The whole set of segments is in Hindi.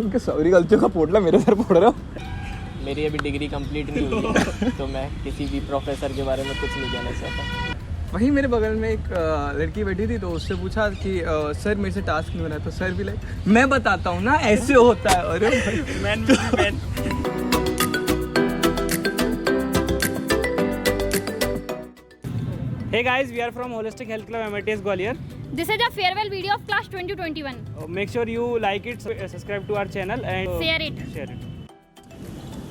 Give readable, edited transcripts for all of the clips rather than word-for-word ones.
उनके सारी गलतियों का पोटला मेरे सर फोड़ रहा हो। मेरी अभी डिग्री कंप्लीट नहीं हुई है तो मैं किसी भी प्रोफेसर के बारे में कुछ नहीं कहना चाहता। वहीं मेरे बगल में एक लड़की बैठी थी तो उससे पूछा कि सर मेरे से टास्क नहीं बना, तो सर भी लाइक मैं बताता हूँ ना ऐसे होता है। अरे man Hey guys, we are from Holistic Health Club MITS Gwalior. This is a farewell video of class 2021. Make sure you like it, subscribe to our channel and share it.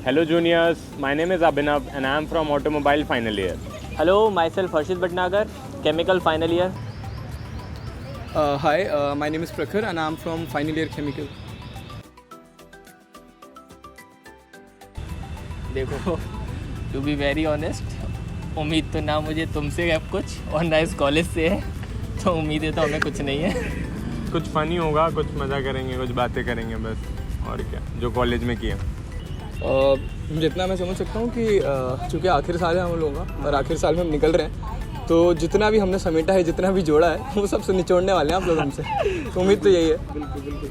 Hello juniors, my name is Abhinav and I am from Automobile final year. Hello myself Harshit Bhatnagar, chemical final year. Hi, my name is Prakhar and I am from final year chemical. देखो, टू बी वेरी ऑनेस्ट, उम्मीद तो ना मुझे तुमसे है कुछ और ना इस कॉलेज से है, तो उम्मीदें तो हमें कुछ नहीं है। कुछ फनी होगा, कुछ मज़ा करेंगे, कुछ बातें करेंगे बस, और क्या जो कॉलेज में किया। जितना मैं समझ सकता हूँ कि चूँकि आखिर साल है हम लोगों का और आखिर साल में हम निकल रहे हैं, तो जितना भी हमने समेटा है, जितना भी जोड़ा है, वो सब से निचोड़ने वाले हैं आप लोग हमसे। तो उम्मीद तो यही है। बिल्कुल बिल्कुल।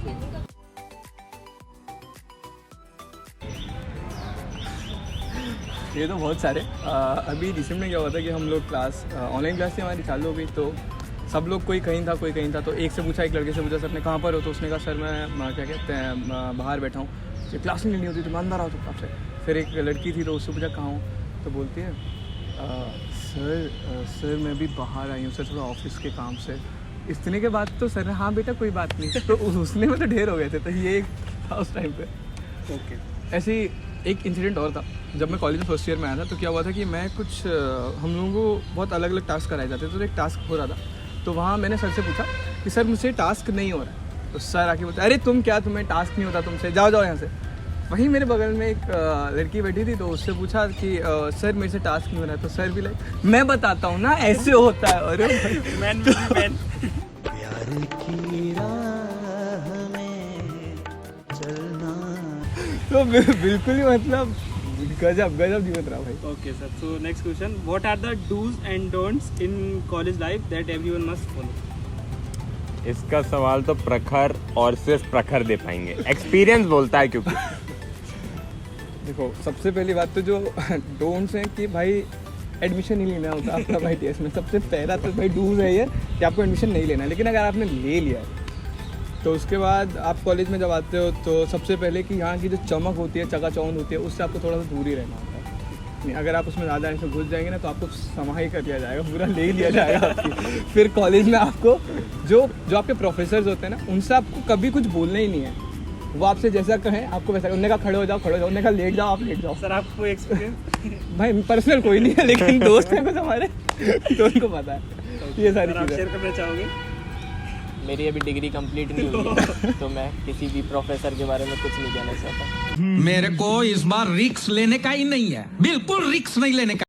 ये तो बहुत सारे अभी रिसेंट में क्या हुआ था कि हम लोग क्लास ऑनलाइन क्लास थी हमारी चालू हो गई, तो सब लोग कोई कहीं था कोई कहीं था। तो एक से पूछा, एक लड़के से पूछा सर ने कहाँ पर हो, तो उसने कहा सर मैं क्या कहते हैं बाहर बैठा हूँ, क्लास नहीं होती तो मैं अंदर आता हूँ आपसे। फिर एक लड़की थी तो उससे पूछा कहाँ हूँ, तो बोलती है सर मैं भी बाहर आई हूँ सर, थोड़ा ऑफिस के काम से। इतने के बाद तो सर हाँ बेटा कोई बात नहीं, तो उसने में तो ढेर हो गए थे। तो ये एक था उस टाइम पे। ओके, ऐसी एक इंसिडेंट और था जब मैं कॉलेज में फर्स्ट ईयर में आया था। तो क्या हुआ था कि मैं कुछ हम लोगों को बहुत अलग अलग टास्क कराए जाते थे, तो एक टास्क हो रहा था। तो वहाँ मैंने सर से पूछा कि सर मुझसे टास्क नहीं हो रहा है। तो सर आके बोलते अरे तुम क्या, तुम्हें टास्क नहीं होता, तुमसे जाओ जाओ यहाँ से। वहीं मेरे बगल में एक लड़की बैठी थी तो उससे पूछा कि सर मेरे से टास्क नहीं हो रहा है, तो सर भी लाइक मैं बताता हूँ ना ऐसे होता है। अरे मैन प्यार की राह में चलना, तो बिल्कुल ही मतलब गजब जीवन रहा भाई। Okay sir, so next question, what are the do's and don'ts in college life that everyone must follow? इसका सवाल तो प्रखर और सिर्फ प्रखर दे पाएंगे, एक्सपीरियंस बोलता है। क्योंकि देखो सबसे पहली बात तो जो डोंट्स हैं कि भाई एडमिशन नहीं लेना होता आपका भाई टीएस में। सबसे पहला तो भाई डूज है ये कि आपको एडमिशन नहीं लेना। लेकिन अगर आपने ले लिया है तो उसके बाद आप कॉलेज में जब आते हो तो सबसे पहले कि यहाँ की जो चमक होती है, चकाचौंध होती है, उससे आपको थोड़ा सा दूर ही रहना होता है। नहीं, अगर आप उसमें ज़्यादा ऐसे घुस जाएंगे ना तो आपको समाही कर दिया जाएगा, पूरा ले लिया जाएगा आपकी। फिर कॉलेज में आपको जो आपके प्रोफेसर्स होते हैं ना, उनसे आपको कभी कुछ बोलना ही नहीं है। वो आपसे जैसा कहें आपको वैसा, उन्होंने कहा खड़े हो जाओ, उन्होंने कहा लेट जाओ, आप लेट जाओ। सर आपको एक्सपीरियंस भाई पर्सनल कोई नहीं है, लेकिन दोस्त हैं कुछ हमारे, तो उनको पता है ये सारी आप चीज़ें। शेयर करना चाहोगे? मेरी अभी डिग्री कंप्लीट नहीं हुई है तो मैं किसी भी प्रोफेसर के बारे में कुछ नहीं कहना चाहता। मेरे को इस बार रिस्क लेने का ही नहीं है, बिल्कुल रिस्क नहीं लेने का।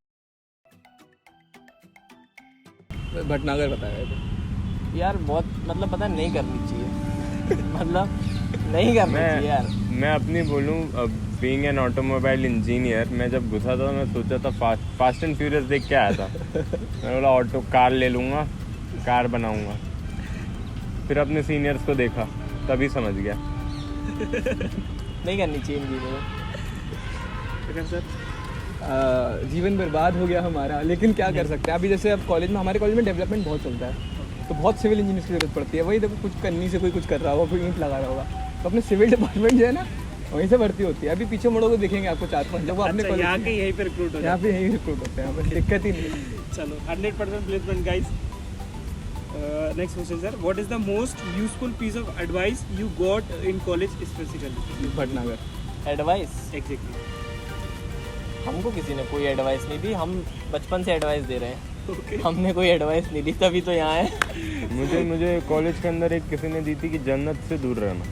भटनागर बताया रहे थे यार बहुत मतलब पता नहीं करनी चाहिए मतलब नहीं करनी चाहिए यार। मैं अपनी बोलूँ, बीइंग एन ऑटोमोबाइल इंजीनियर, मैं जब घुसा था मैं सोचा था फास्ट एंड फ्यूरियस देख के आया था। मैं बोला ऑटो कार ले लूँगा, कार बनाऊँगा। फिर अपने सीनियर्स को देखा तभी समझ गया नहीं करनी चाहिए इंजीनियरिंग। सर जीवन बर्बाद हो गया हमारा, लेकिन क्या कर सकते हैं। अभी जैसे अब कॉलेज में, हमारे कॉलेज में डेवलपमेंट बहुत चलता है, तो बहुत सिविल इंजीनियर की जरूरत पड़ती है। वही देखो कुछ करनी से कोई कुछ कर रहा होगा, कोई ईंट लगा रहा होगा, तो अपने सिविल डिपार्टमेंट जो है ना वहीं से भर्ती होती है। अभी पीछे मुड़ोगे देखेंगे आपको 4-5 जब वो अपने कॉलेज यहाँ के यहीं पे रिक्रूट हो यहाँ पे यहीं रिक्रूट होते हैं, यहाँ पर दिक्कत ही नहीं। चलो 100% placement guys. Next question sir, what is the most useful piece of advice you got in college specifically? Bhatnagar advice exactly. हमको किसी ने कोई एडवाइस नहीं दी, हम बचपन से एडवाइस दे रहे हैं। हमने कोई एडवाइस नहीं दी तभी तो यहाँ है। मुझे कॉलेज के अंदर एक किसी ने दी थी कि जन्नत से दूर रहना।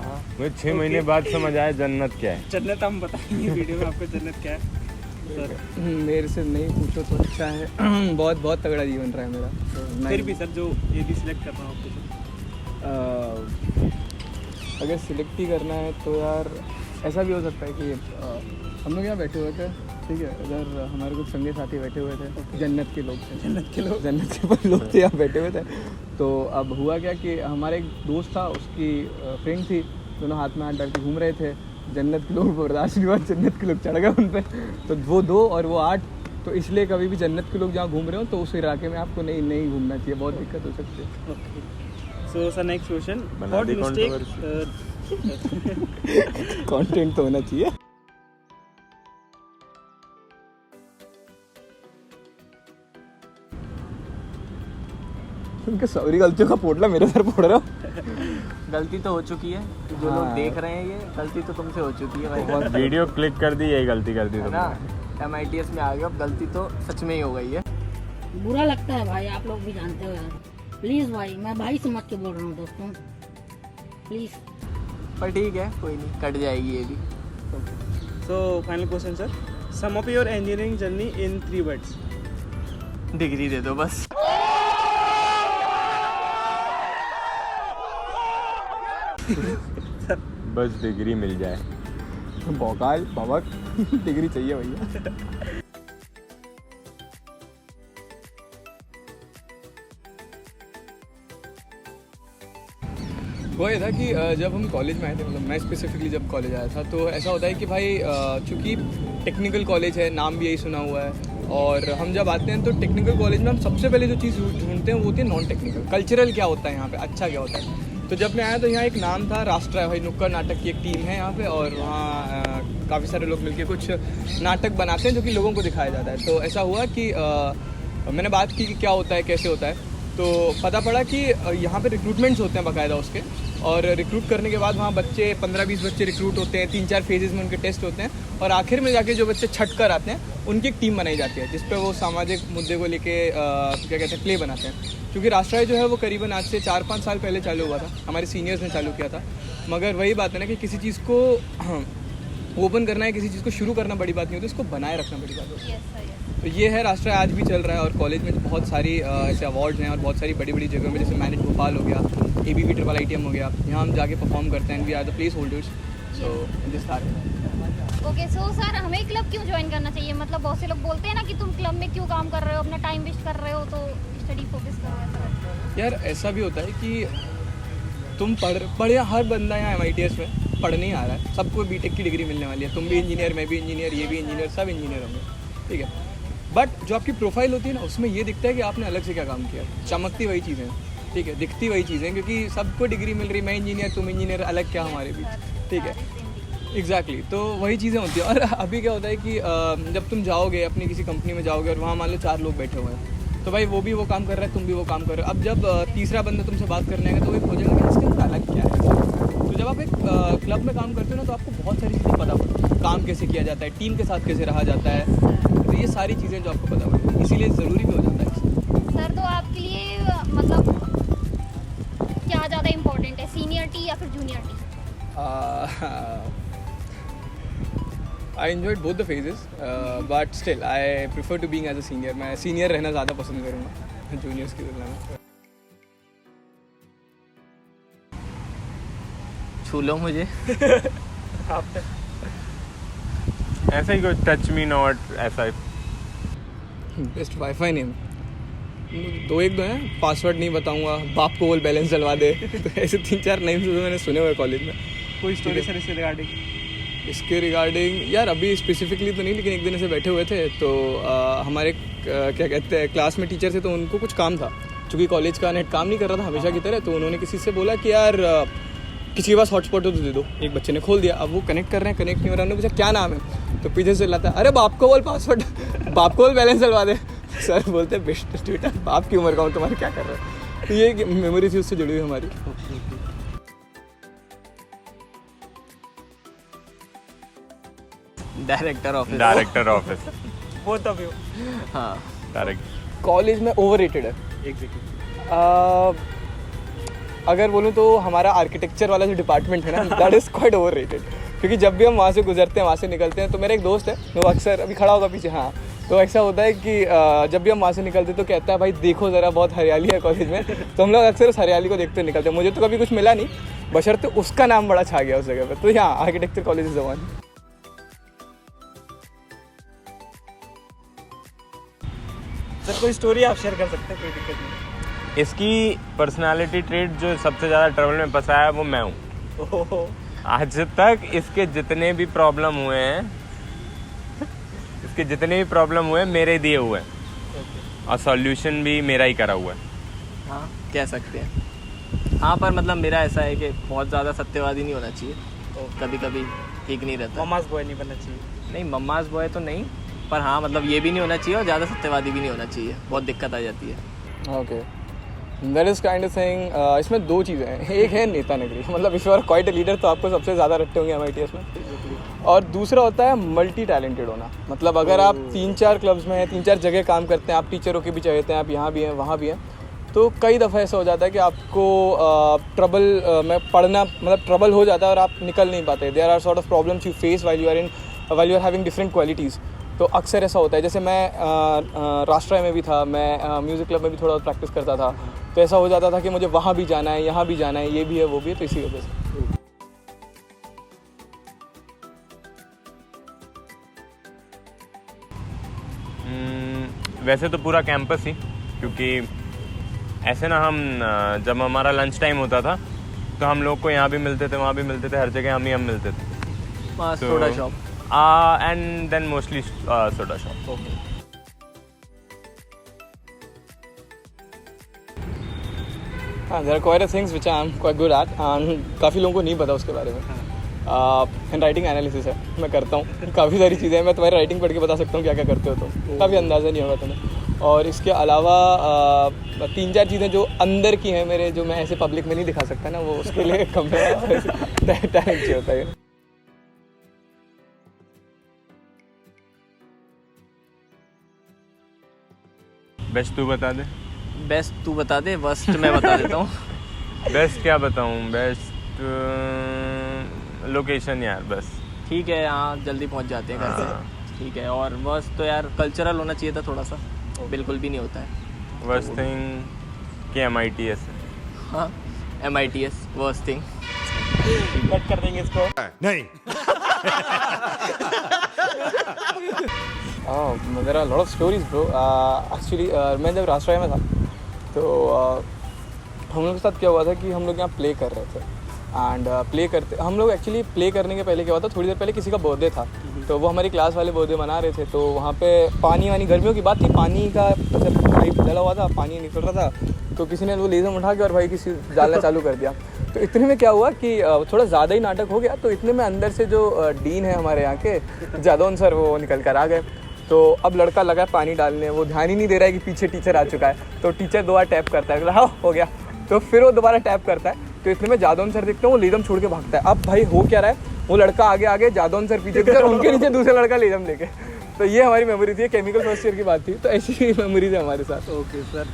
हाँ मुझे 6 महीने बाद समझ आया जन्नत क्या है। जन्नत हम बताएंगे वीडियो में आपको जन्नत क्या है सर। मेरे से नहीं पूछो तो अच्छा है। बहुत तगड़ा जीवन रहा है मेरा। तो फिर भी सर जो ये भी सिलेक्ट कर रहा हूँ आपको, अगर सिलेक्ट ही करना है तो यार ऐसा भी हो सकता है कि हम लोग यहाँ बैठे हुए थे, ठीक है, इधर हमारे कुछ संगी साथी बैठे हुए थे, जन्नत के लोग थे, जन्नत के लोग थे यहाँ बैठे हुए थे। तो अब हुआ क्या कि हमारा एक दोस्त था, उसकी फ्रेंड थी, दोनों हाथ में हाथ डाल के घूम रहे थे। जन्नत के लोग बर्दाश्त नहीं हुआ, जन्नत के लोग चढ़ गए उन पर, तो वो 2 और वो 8। तो इसलिए कभी भी जन्नत के लोग जहाँ घूम रहे हो तो उस इलाके में आपको नहीं घूमना चाहिए, बहुत दिक्कत हो सकती है। Okay. So, sir, next question. बना What दी mistake? कंटेंट तो होना चाहिए। उनके सारी गलतियों का पोटला मेरे सर फोड़ रहा हूँ। गलती तो हो चुकी है, जो लोग हाँ। देख रहे हैं ये गलती तो तुमसे हो चुकी है भाई, वीडियो क्लिक कर दी, यही गलती कर दी है ना। तुमने। MITS में आ गए, अब गलती तो सच में ही हो गई है। बुरा लगता है भाई, आप लोग भी जानते हो यार। प्लीज भाई, मैं भाई समझ के बोल रहा हूँ दोस्तों, प्लीज। पर ठीक है, कोई नहीं, कट जाएगी ये भी। So, final question, sir. Sum up your engineering journey in 3 words. Degree दे दो बस। बस डिग्री मिल जाए। भौकाल भवक डिग्री चाहिए भैया। वो ये था कि जब हम कॉलेज में आए थे, मतलब मैं स्पेसिफिकली जब कॉलेज आया था, तो ऐसा होता है कि भाई चूँकि टेक्निकल कॉलेज है, नाम भी यही सुना हुआ है, और हम जब आते हैं तो टेक्निकल कॉलेज में हम सबसे पहले जो चीज़ ढूंढते हैं वो होती है नॉन टेक्निकल, कल्चरल क्या होता है यहाँ पे, अच्छा क्या होता है। तो जब मैं आया तो यहाँ एक नाम था राष्ट्र, भाई नुक्कड़ नाटक की एक टीम है यहाँ पे, और वहाँ काफ़ी सारे लोग मिलके कुछ नाटक बनाते हैं जो कि लोगों को दिखाया जाता है। तो ऐसा हुआ कि मैंने बात की कि क्या होता है, कैसे होता है, तो पता पड़ा कि यहाँ पे रिक्रूटमेंट्स होते हैं बाकायदा उसके, और रिक्रूट करने के बाद वहाँ बच्चे 15-20 बच्चे रिक्रूट होते हैं, 3-4 फेजेस में उनके टेस्ट होते हैं, और आखिर में जाके जो बच्चे छट कर आते हैं उनकी एक टीम बनाई जाती है जिस पे वो सामाजिक मुद्दे को लेके क्या कहते हैं प्ले बनाते हैं। क्योंकि राष्ट्रीय जो है वो करीबन आज से 4-5 साल पहले चालू हुआ था, हमारे सीनियर्स ने चालू किया था, मगर वही बात है ना कि किसी चीज़ को ओपन करना है, किसी चीज़ को शुरू करना बड़ी बात नहीं होती, उसको बनाए रखना बड़ी बात होती है। तो ये है राष्ट्रीय, आज भी चल रहा है, और कॉलेज में बहुत सारी ऐसे अवार्ड्स हैं और बहुत सारी बड़ी बड़ी जगहों में, जैसे मैनेज भोपाल हो गया, ABP IITM हो गया, यहाँ हम जाके परफॉर्म करते हैं, we are the place holders. So this okay, so sir हमें क्लब क्यों ज्वाइन करना चाहिए? मतलब बहुत से लोग बोलते हैं ना कि तुम क्लब में क्यों काम कर रहे हो, अपना टाइम वेस्ट कर रहे हो, तो स्टडी फोकस करो ऐसा। यार ऐसा भी होता है कि तुम पढ़ हर बंदा यहाँ MITS में पढ़ने ही आ रहा है, सबको BTech की डिग्री मिलने वाली है, तुम भी इंजीनियर, मैं भी इंजीनियर, ये भी इंजीनियर, सब इंजीनियर होंगे, ठीक है। बट जो आपकी प्रोफाइल होती है ना, उसमें ये दिखता है कि आपने अलग से क्या काम किया, चमकती वही चीज़ें, ठीक है, दिखती वही चीज़ें, क्योंकि सबको डिग्री मिल रही, मैं इंजीनियर, तुम इंजीनियर, अलग क्या हमारे बीच, ठीक है, एग्जैक्टली। तो वही चीज़ें होती हैं। और अभी क्या होता है कि जब तुम जाओगे अपनी किसी कंपनी में जाओगे और वहाँ मान लो 4 लोग बैठे हुए हैं, तो भाई वो भी वो काम कर रहा है, तुम भी वो काम कर रहे हो। अब जब तीसरा बंदा तुमसे बात करने आएगा तो वो खोजेगा कि इसके अंदर अलग क्या है। तो जब आप एक क्लब में काम करते हो ना, तो आपको बहुत सारी चीज़ें पता पड़ती है, काम कैसे किया जाता है, टीम के साथ कैसे रहा जाता है, तो ये सारी चीज़ें जो आपको पता पड़ती है, इसीलिए ज़रूरी भी हो जाता है। सर तो आपके लिए मतलब क्या ज़्यादा इम्पोर्टेंट है, सीनियरिटी या फिर juniority? I enjoyed both the phases, but still I prefer to being as a senior. मैं सीनियर रहना ज़्यादा पसंद करूँगा जूनियर्स की तुलना में। छू लो मुझे। ऐसा ही कुछ टच मी नॉट, ऐसा ही। बेस्ट वाईफाई नेम 2-1-2 हैं, पासवर्ड नहीं बताऊंगा, बाप को बोल बैलेंस डलवा दे। तो ऐसे 3-4 नेम्स तो मैंने सुने हुए कॉलेज में। कोई स्टोरी सर इससे रिगार्डिंग? इसके रिगार्डिंग यार अभी स्पेसिफिकली तो नहीं, लेकिन एक दिन ऐसे बैठे हुए थे तो हमारे क्या कहते हैं क्लास में टीचर थे, तो उनको कुछ काम था, चूँकि कॉलेज का नेट काम नहीं कर रहा था हमेशा की तरह, तो उन्होंने किसी से बोला कि यार किसी के पास हॉटस्पॉट हो तो दे दो। एक बच्चे ने खोल दिया, अब वो कनेक्ट कर रहे हैं, कनेक्ट नहीं हो रहा, उन्होंने पूछा क्या नाम है, तो पीछे से लाता है अरे बाप को बोल पासवर्ड, बाप को बोल बैलेंस डलवा दे। सर बोलते हैं बेस्ट बेटा बाप की उम्र का हूँ, तुम्हारे क्या कर रहे हो। तो ये मेमोरी थी उससे जुड़ी हुई हमारी। Director office both of you? हाँ, डायरेक्ट कॉलेज में ओवररेटेड है। एग्जैक्टली। अगर बोलूँ तो हमारा आर्किटेक्चर वाला जो डिपार्टमेंट है ना, दैट इज़ क्वाइट ओवररेटेड, क्योंकि जब भी हम वहाँ से गुजरते हैं, वहाँ से निकलते हैं, तो मेरा एक दोस्त है वो अक्सर अभी खड़ा होगा पीछे, हाँ, तो ऐसा होता है कि जब भी हम वहाँ से निकलते तो कहता है भाई देखो ज़रा बहुत हरियाली है कॉलेज में, तो हम लोग अक्सर उस हरियाली को देखते निकलते हैं। मुझे तो कभी कुछ मिला नहीं, बशर्ते उसका नाम बड़ा छा गया उस जगह पर। तो यहाँ architecture college is the one. Sir कोई स्टोरी आप शेयर कर सकते हैं, कोई दिक्कत नहीं। इसकी पर्सनालिटी ट्रेट जो सबसे ज़्यादा ट्रबल में फंसा है वो मैं हूँ। आज तक इसके जितने भी प्रॉब्लम हुए हैं मेरे दिए हुए हैं और सॉल्यूशन भी मेरा ही करा हुआ है। हाँ कह सकते हैं। हाँ पर मतलब मेरा ऐसा है कि बहुत ज़्यादा सत्यवादी नहीं होना चाहिए, तो कभी कभी ठीक नहीं रहता। ममाज बॉय नहीं बनना चाहिए। नहीं मम्माज बॉय तो नहीं, पर हाँ मतलब ये भी नहीं होना चाहिए और ज़्यादा सत्यवादी भी नहीं होना चाहिए, बहुत दिक्कत आ जाती है। Okay, that is kind of thing. इसमें दो चीज़ें हैं, एक है नेता नगरी, मतलब if you are quite a leader तो आपको सबसे ज़्यादा रट्टे होंगे MITS में, और दूसरा होता है मल्टी टैलेंटेड होना। मतलब अगर आप 3-4 क्लब्स में हैं, 3-4 जगह काम करते हैं, आप टीचरों के भी चाहते हैं, आप यहाँ भी हैं वहाँ भी हैं, तो कई दफ़ा ऐसा हो जाता है कि आपको ट्रबल में पढ़ना मतलब ट्रबल हो जाता है और आप निकल नहीं पाते। There are sort of problems you face while you are having different qualities. तो अक्सर ऐसा होता है, जैसे मैं राष्ट्रीय में भी था, मैं म्यूज़िक क्लब में भी थोड़ा प्रैक्टिस करता था, तो ऐसा हो जाता था कि मुझे वहाँ भी जाना है, यहाँ भी जाना है, ये भी है वो भी है, तो इसी वजह से। वैसे तो पूरा कैंपस ही, क्योंकि ऐसे ना हम जब हमारा लंच टाइम होता था तो हम लोग को यहाँ भी मिलते थे, वहाँ भी मिलते थे, हर जगह हम ही मिलते थे। बस soda shop and then mostly soda shop. Okay. हाँ, there are quite a things which I am quite good at, and काफ़ी लोगों को नहीं पता उसके बारे में। हैंड राइटिंग एनालिसिस है, मैं करता हूँ। काफ़ी सारी चीज़ें हैं, मैं तुम्हारी राइटिंग पढ़ के बता सकता हूँ क्या क्या करते हो, तो काफ़ी अंदाज़ा नहीं होगा तुम्हें। और इसके अलावा 3-4 चीज़ें जो अंदर की हैं मेरे, जो मैं ऐसे पब्लिक में नहीं दिखा सकता ना, वो उसके लिए कम टैलेंट चाहिए होता है। बेस्ट तू बता दे। बेस्ट तू बता दे, वर्स्ट मैं बता देता हूँ। बेस्ट क्या बताऊँ, बेस्ट लोकेशन यार, बस ठीक है, हाँ जल्दी पहुँच जाते हैं घर से, ठीक है। और वर्स्ट तो यार कल्चरल होना चाहिए था थोड़ा सा, बिल्कुल भी नहीं होता है। वर्स्ट थिंग कि MITS है। हाँ MITS वर्स्ट थिंग। कट कर देंगे इसको। नहीं। There are lot of stories bro. Actually मैं जब राष्ट्रीय में था तो हम लोग के साथ क्या हुआ था कि हम लोग यहाँ प्ले कर रहे थे, एंड हम लोग एक्चुअली प्ले करने के पहले क्या हुआ था, थोड़ी देर पहले किसी का बर्थडे था, तो वो हमारी क्लास वाले बर्थडे मना रहे थे, तो वहाँ पे पानी वानी, गर्मियों की बात थी, पानी का पाइप डला हुआ था, पानी निकल रहा था, तो किसी ने वो लेज़र उठा के और भाई किसी डालना चालू कर दिया। तो इतने में क्या हुआ कि थोड़ा ज़्यादा ही नाटक हो गया, तो इतने में अंदर से जो डीन है हमारे यहाँ के, जादौन सर, वो निकल कर आ गए। तो अब लड़का लगा है पानी डालने, वो ध्यान ही नहीं दे रहा है कि पीछे टीचर आ चुका है, तो टीचर 2 बार टैप करता है, हाँ हो गया, तो फिर वो दोबारा टैप करता है, तो इतने में जादौन सर देखते हैं, वो लेदम छोड़ के भागता है। अब भाई हो क्या रहा है, वो लड़का आगे आगे, जादौन सर पीछे पीछे, उनके नीचे दूसरा लड़का लेदम लेके। तो ये हमारी मेमोरी थी, केमिकल फर्स्ट ईयर की बात थी, तो ऐसी मेमोरीज है हमारे साथ। Okay sir.